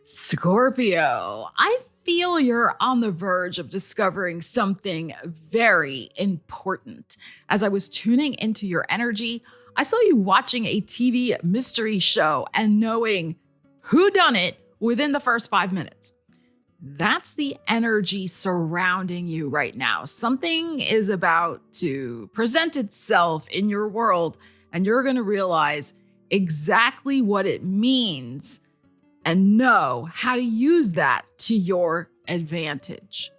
Scorpio, I feel you're on the verge of discovering something very important. As I was tuning into your energy, I saw you watching a TV mystery show and knowing who done it within the first 5 minutes. That's the energy surrounding you right now. Something is about to present itself in your world, and you're going to realize exactly what it means and know how to use that to your advantage.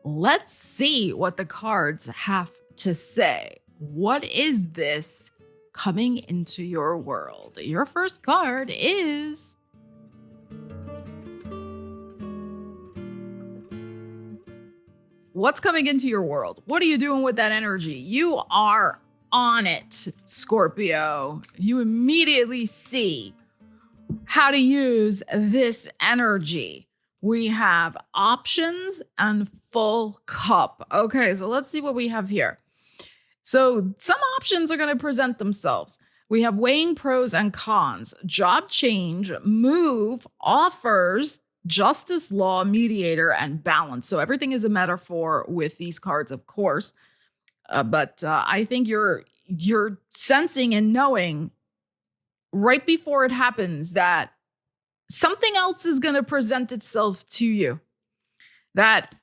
Let's see what the cards have to say. What is this coming into your world? Your first card is what's coming into your world? What are you doing with that energy? You are on it, Scorpio. You immediately see how to use this energy. We have options and full cup. Okay, so let's see what we have here. So some options are going to present themselves. We have weighing pros and cons, job change, move, offers, justice, law, mediator, and balance. So everything is a metaphor with these cards, of course. But I think you're sensing and knowing right before it happens that something else is going to present itself to you that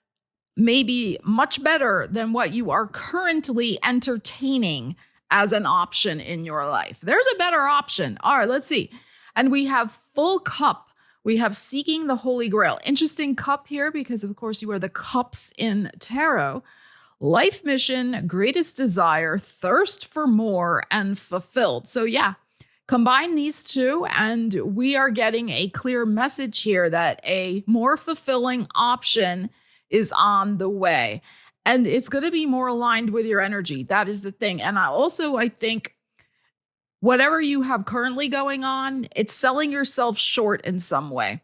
may be much better than what you are currently entertaining as an option in your life. There's a better option. All right, let's see. And we have full cup. We have seeking the Holy Grail. Interesting cup here because, of course, you are the cups in tarot. Life mission, greatest desire, thirst for more, and fulfilled. So yeah, combine these two and we are getting a clear message here that a more fulfilling option is on the way. And it's going to be more aligned with your energy. That is the thing. And I think whatever you have currently going on, it's selling yourself short in some way.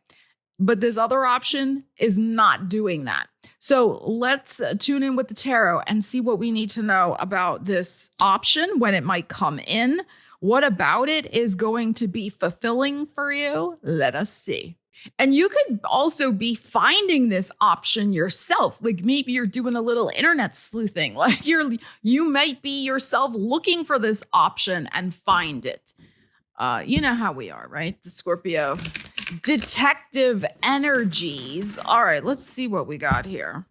But this other option is not doing that. So let's tune in with the tarot and see what we need to know about this option, when it might come in. What about it is going to be fulfilling for you? Let us see. And you could also be finding this option yourself. Like maybe you're doing a little internet sleuthing. Like you might be yourself looking for this option and find it. You know how we are, right? The Scorpio detective energies. All right, let's see what we got here.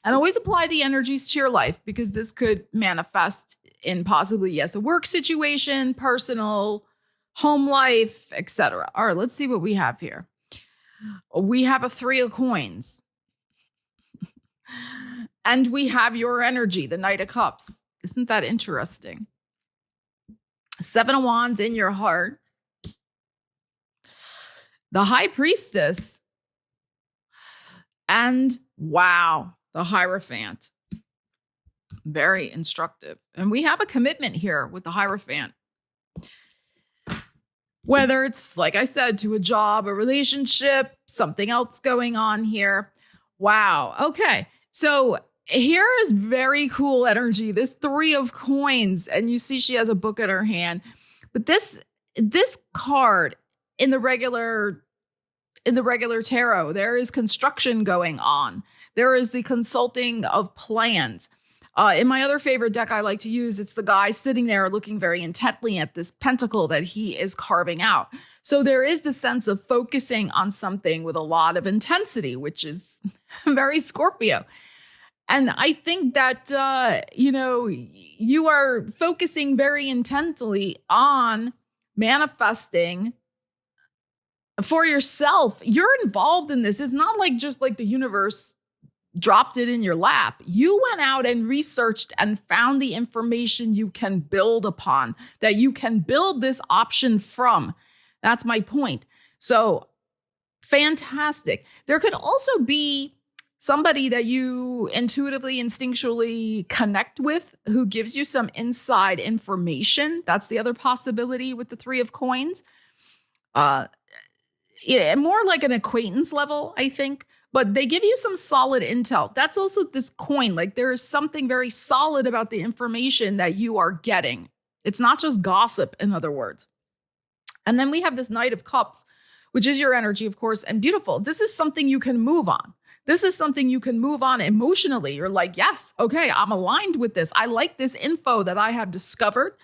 And always apply the energies to your life because this could manifest in possibly, yes, a work situation, personal, home life, etc. All right, let's see what we have here. We have a 3 of coins. And we have your energy, the Knight of Cups. Isn't that interesting? 7 of Wands in your heart. The High Priestess. And wow, the Hierophant. Very instructive. And we have a commitment here with the Hierophant. Whether it's, like I said, to a job, a relationship, something else going on here. Wow. Okay. So here is very cool energy. This 3 of coins. And you see she has a book in her hand. But this card in the regular tarot, there is construction going on. There is the consulting of plans. In my other favorite deck I like to use, it's the guy sitting there looking very intently at this pentacle that he is carving out. So there is the sense of focusing on something with a lot of intensity, which is very Scorpio. And I think that, you are focusing very intently on manifesting for yourself. You're involved in this. It's not like just like the universe dropped it in your lap. You went out and researched and found the information you can build upon, that you can build this option from. That's my point. So fantastic. There could also be somebody that you intuitively, instinctually connect with who gives you some inside information. That's the other possibility with the 3 of coins. More like an acquaintance level, I think. But they give you some solid intel. That's also this coin. Like there is something very solid about the information that you are getting. It's not just gossip, in other words. And then we have this Knight of Cups, which is your energy, of course, and beautiful. This is something you can move on. This is something you can move on emotionally. You're like, yes, okay, I'm aligned with this. I like this info that I have discovered,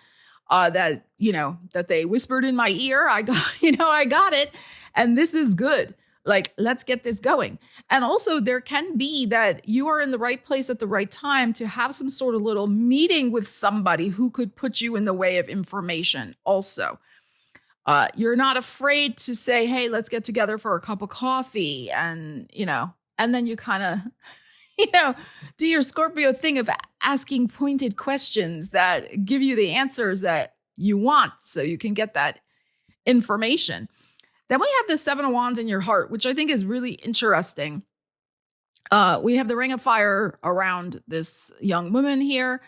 that they whispered in my ear. I got it. And this is good. Like, let's get this going. And also there can be that you are in the right place at the right time to have some sort of little meeting with somebody who could put you in the way of information also. You're not afraid to say, hey, let's get together for a cup of coffee. And then you kind of, do your Scorpio thing of asking pointed questions that give you the answers that you want so you can get that information. Then we have the Seven of Wands in your heart, which I think is really interesting. We have the Ring of Fire around this young woman here,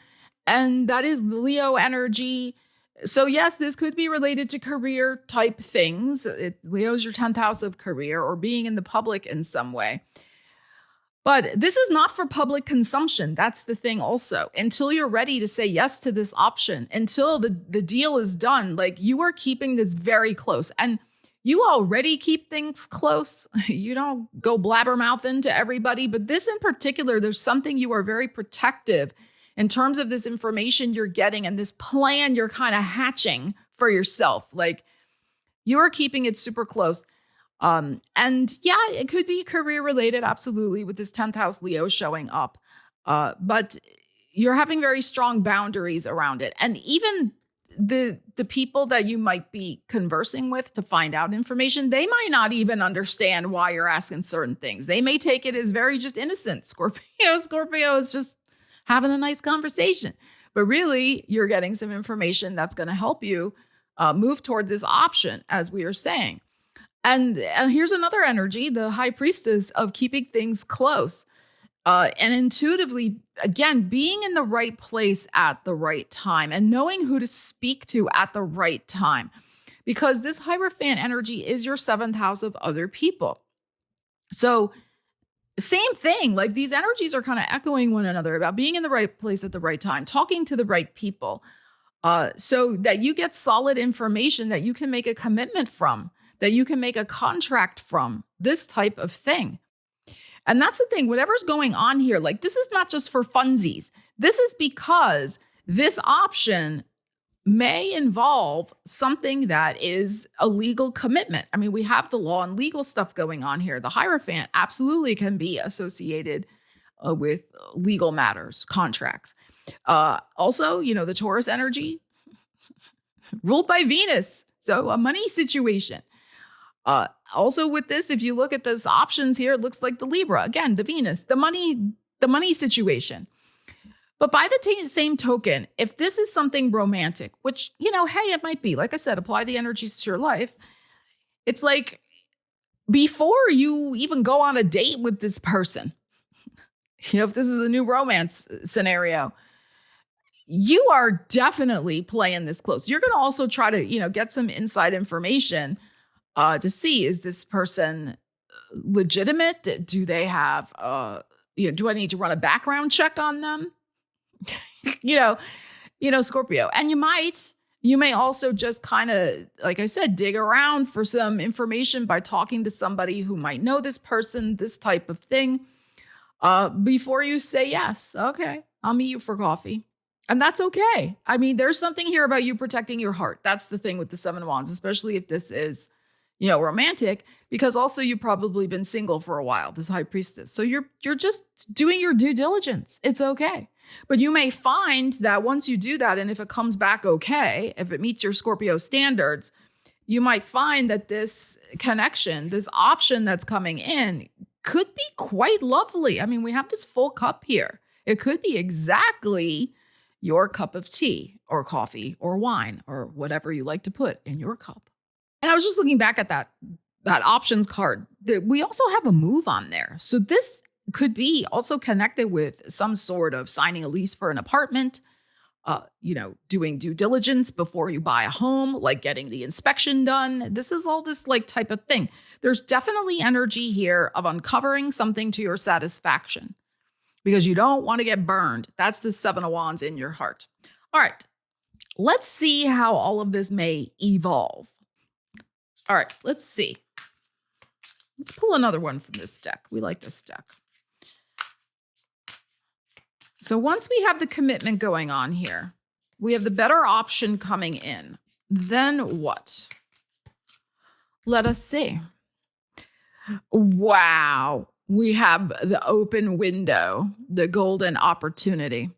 and that is the Leo energy. So yes, this could be related to career type things. Leo's your 10th house of career or being in the public in some way. But this is not for public consumption. That's the thing also. Until you're ready to say yes to this option, until the deal is done, like, you are keeping this very close. And you already keep things close. You don't go blabbermouthing to everybody. But this in particular, there's something you are very protective in terms of this information you're getting and this plan you're kind of hatching for yourself. Like, you are keeping it super close. And yeah, it could be career related, absolutely, with this 10th house Leo showing up. But you're having very strong boundaries around it. And even the people that you might be conversing with to find out information, they might not even understand why you're asking certain things. They may take it as very just innocent. Scorpio is just having a nice conversation. But really, you're getting some information that's going to help you move toward this option, as we are saying. And here's another energy, the High Priestess, of keeping things close. And intuitively, again, being in the right place at the right time and knowing who to speak to at the right time. Because this Hierophant energy is your 7th house of other people. So same thing, like, these energies are kind of echoing one another about being in the right place at the right time, talking to the right people, so that you get solid information that you can make a commitment from, that you can make a contract from, this type of thing. And that's the thing, whatever's going on here, like, this is not just for funsies. This is because this option may involve something that is a legal commitment. I mean, we have the law and legal stuff going on here. The Hierophant absolutely can be associated with legal matters, contracts. Also, the Taurus energy, ruled by Venus. So a money situation. Also with this, if you look at those options here, it looks like the Libra, again, the Venus, the money situation. But by the same token, if this is something romantic, which, hey, it might be, like I said, apply the energies to your life. It's like, before you even go on a date with this person, if this is a new romance scenario, you are definitely playing this close. You're going to also try to, get some inside information to see, is this person legitimate? Do they have, do I need to run a background check on them? Scorpio. And you may also just kind of, like I said, dig around for some information by talking to somebody who might know this person, this type of thing, before you say yes. Okay, I'll meet you for coffee. And that's okay. I mean, there's something here about you protecting your heart. That's the thing with the 7 of Wands, especially if this is, romantic, because also you've probably been single for a while, this High Priestess. So you're just doing your due diligence. It's okay. But you may find that once you do that, and if it comes back okay, if it meets your Scorpio standards, you might find that this connection, this option that's coming in, could be quite lovely. I mean, we have this full cup here. It could be exactly your cup of tea or coffee or wine or whatever you like to put in your cup. And I was just looking back at that options card. We also have a move on there. So this could be also connected with some sort of signing a lease for an apartment, doing due diligence before you buy a home, like getting the inspection done. This is all this like type of thing. There's definitely energy here of uncovering something to your satisfaction because you don't want to get burned. That's the 7 of Wands in your heart. All right, let's see how all of this may evolve. All right, let's see. Let's pull another one from this deck. We like this deck. So once we have the commitment going on here, we have the better option coming in. Then what? Let us see. Wow. We have the open window, the golden opportunity.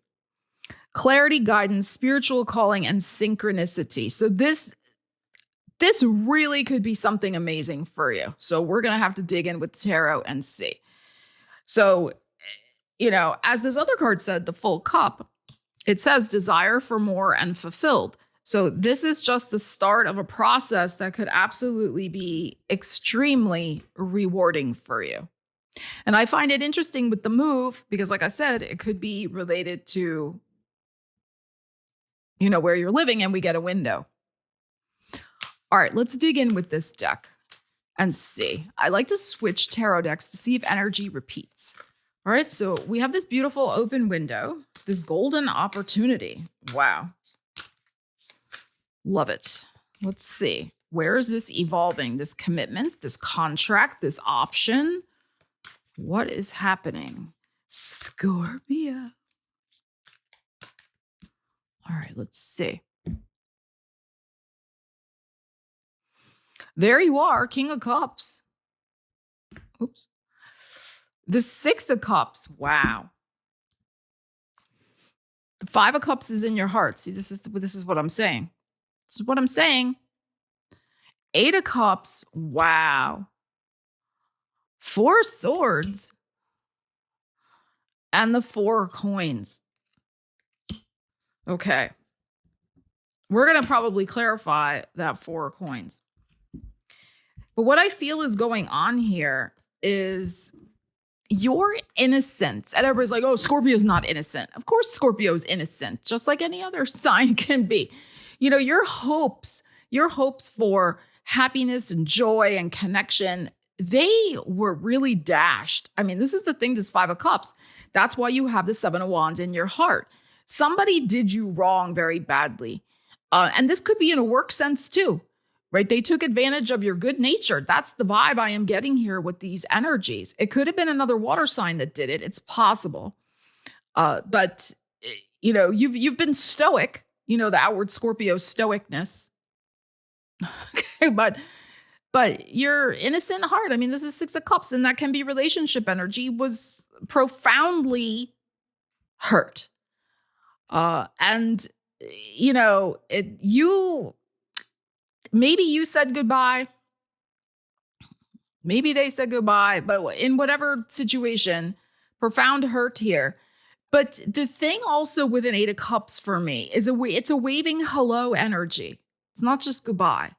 Clarity, guidance, spiritual calling, and synchronicity. So this really could be something amazing for you. So we're going to have to dig in with tarot and see. So, as this other card said, the full cup, it says desire for more and fulfilled. So this is just the start of a process that could absolutely be extremely rewarding for you. And I find it interesting with the move because, like I said, it could be related to, where you're living, and we get a window. All right, let's dig in with this deck and see. I like to switch tarot decks to see if energy repeats. All right, so we have this beautiful open window, this golden opportunity. Wow. Love it. Let's see. Where is this evolving? This commitment, this contract, this option? What is happening? Scorpio. All right, let's see. There you are, King of Cups. Oops. The Six of Cups. Wow. The Five of Cups is in your heart. See, this is what I'm saying. This is what I'm saying. Eight of Cups. Wow. Four Swords. And the Four Coins. Okay. We're going to probably clarify that Four Coins. But what I feel is going on here is your innocence. And everybody's like, oh, Scorpio's not innocent. Of course, Scorpio is innocent, just like any other sign can be. Your hopes for happiness and joy and connection, they were really dashed. I mean, this is the thing, this Five of Cups. That's why you have the Seven of Wands in your heart. Somebody did you wrong very badly. And this could be in a work sense too, right? They took advantage of your good nature. That's the vibe I am getting here with these energies. It could have been another water sign that did it. It's possible. But you've been stoic, the outward Scorpio stoicness. Okay, but your innocent heart, I mean, this is Six of Cups, and that can be relationship energy, was profoundly hurt. Maybe you said goodbye. Maybe they said goodbye, but in whatever situation, profound hurt here. But the thing also with an Eight of Cups for me is it's a waving hello energy. It's not just goodbye.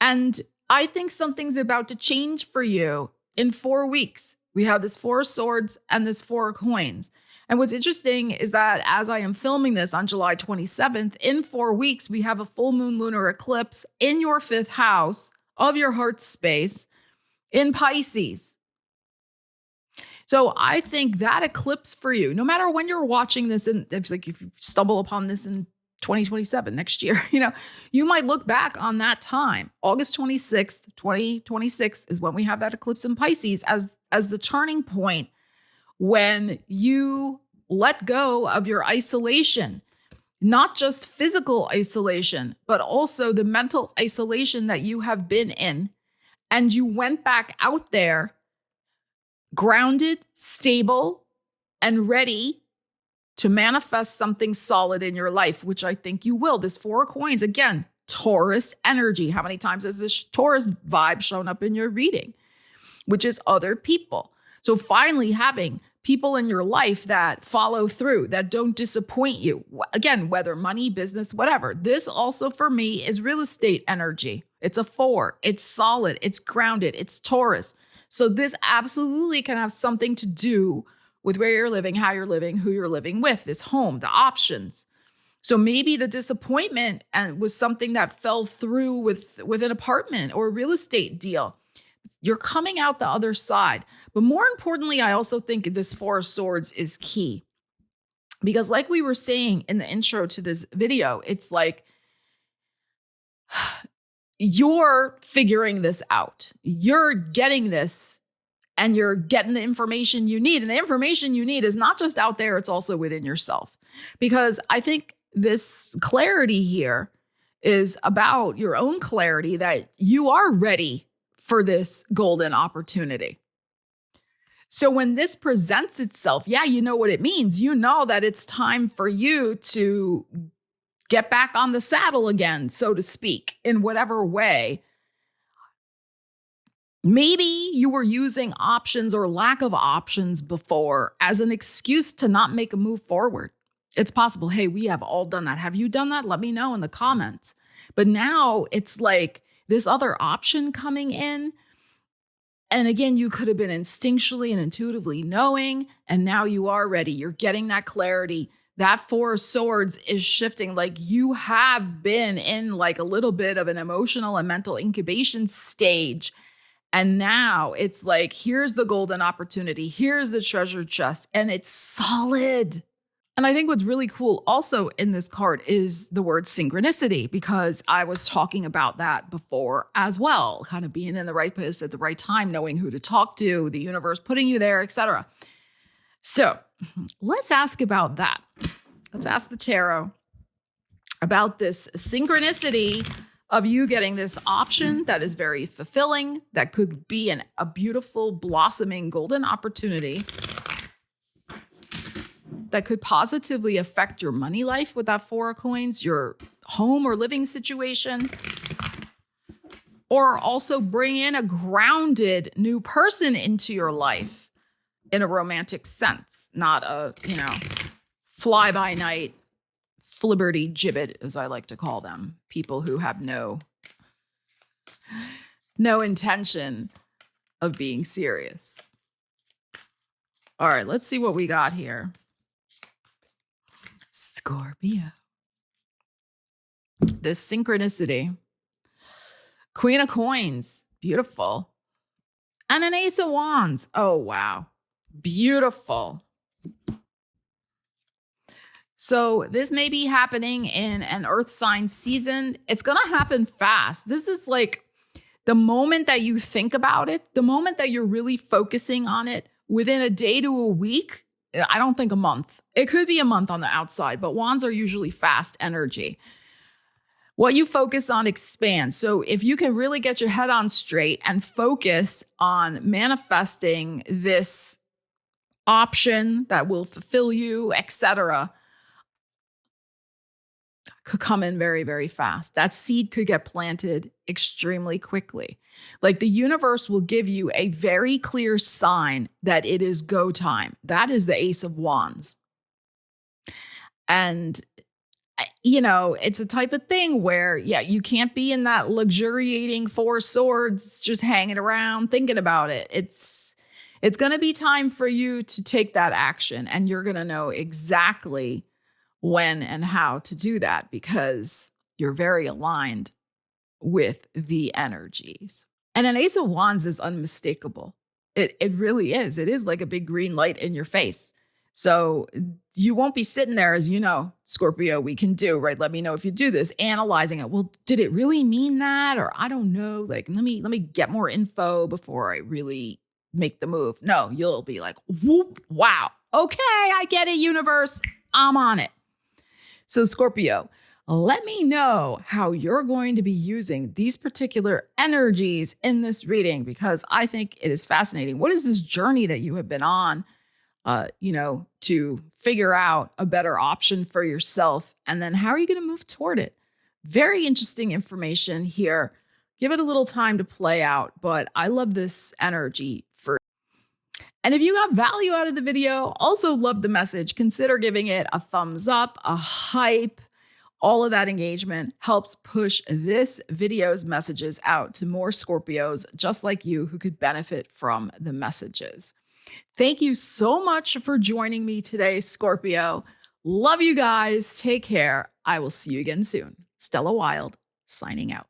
And I think something's about to change for you in 4 weeks. We have this Four of Swords and this Four of Coins. And what's interesting is that as I am filming this on July 27th, in 4 weeks, we have a full moon lunar eclipse in your 5th house of your heart space in Pisces. So I think that eclipse for you, no matter when you're watching this, and it's like if you stumble upon this in 2027, next year, you might look back on that time. August 26th, 2026 is when we have that eclipse in Pisces as the turning point, when you let go of your isolation, not just physical isolation, but also the mental isolation that you have been in. And you went back out there grounded, stable, and ready to manifest something solid in your life, which I think you will. This Four of Coins, again, Taurus energy. How many times has this Taurus vibe shown up in your reading? Which is other people. So finally having people in your life that follow through, that don't disappoint you. Again, whether money, business, whatever. This also for me is real estate energy. It's a 4. It's solid. It's grounded. It's Taurus. So this absolutely can have something to do with where you're living, how you're living, who you're living with, this home, the options. So maybe the disappointment was something that fell through with an apartment or a real estate deal. You're coming out the other side. But more importantly, I also think this Four of Swords is key. Because like we were saying in the intro to this video, it's like you're figuring this out. You're getting this and you're getting the information you need. And the information you need is not just out there, it's also within yourself. Because I think this clarity here is about your own clarity that you are ready for this golden opportunity. So when this presents itself, yeah, you know what it means. You know that it's time for you to get back on the saddle again, so to speak, in whatever way. Maybe you were using options or lack of options before as an excuse to not make a move forward. It's possible. Hey, we have all done that. Have you done that? Let me know in the comments. But now it's like this other option coming in. And again, you could have been instinctually and intuitively knowing, and now you are ready. You're getting that clarity. That Four of Swords is shifting. Like you have been in like a little bit of an emotional and mental incubation stage. And now it's like, here's the golden opportunity. Here's the treasure chest. And it's solid. And I think what's really cool also in this card is the word synchronicity, because I was talking about that before as well, kind of being in the right place at the right time, knowing who to talk to, the universe putting you there, etc. So let's ask about that. Let's ask the tarot about this synchronicity of you getting this option that is very fulfilling, that could be a beautiful, blossoming, golden opportunity that could positively affect your money life with that Four of Coins, your home or living situation, or also bring in a grounded new person into your life in a romantic sense, not a, fly-by-night flibberty gibbet, as I like to call them, people who have no intention of being serious. All right, let's see what we got here. Scorpio. This synchronicity. Queen of Coins. Beautiful. And an Ace of Wands. Oh, wow. Beautiful. So this may be happening in an earth sign season. It's going to happen fast. This is like the moment that you think about it, the moment that you're really focusing on it, within a day to a week. I don't think a month. It could be a month on the outside, but wands are usually fast energy. What you focus on expands. So if you can really get your head on straight and focus on manifesting this option that will fulfill you, etc., could come in very, very fast. That seed could get planted extremely quickly. Like the universe will give you a very clear sign that it is go time. That is the Ace of Wands. And, it's a type of thing where, you can't be in that luxuriating Four Swords, just hanging around, thinking about it. It's going to be time for you to take that action, and you're going to know exactly when and how to do that because you're very aligned with the energies. And an Ace of Wands is unmistakable. It really is. It is like a big green light in your face. So you won't be sitting there, as you know, Scorpio, we can do, right? Let me know if you do this, analyzing it. Well, did it really mean that? Or I don't know, like, let me get more info before I really make the move. No, you'll be like, whoop, wow. Okay, I get it, universe. I'm on it. So Scorpio, let me know how you're going to be using these particular energies in this reading, because I think it is fascinating. What is this journey that you have been on, to figure out a better option for yourself? And then how are you going to move toward it? Very interesting information here. Give it a little time to play out, but I love this energy for. And if you got value out of the video, also love the message, consider giving it a thumbs up, a hype. All of that engagement helps push this video's messages out to more Scorpios just like you who could benefit from the messages. Thank you so much for joining me today, Scorpio. Love you guys. Take care. I will see you again soon. Stella Wilde, signing out.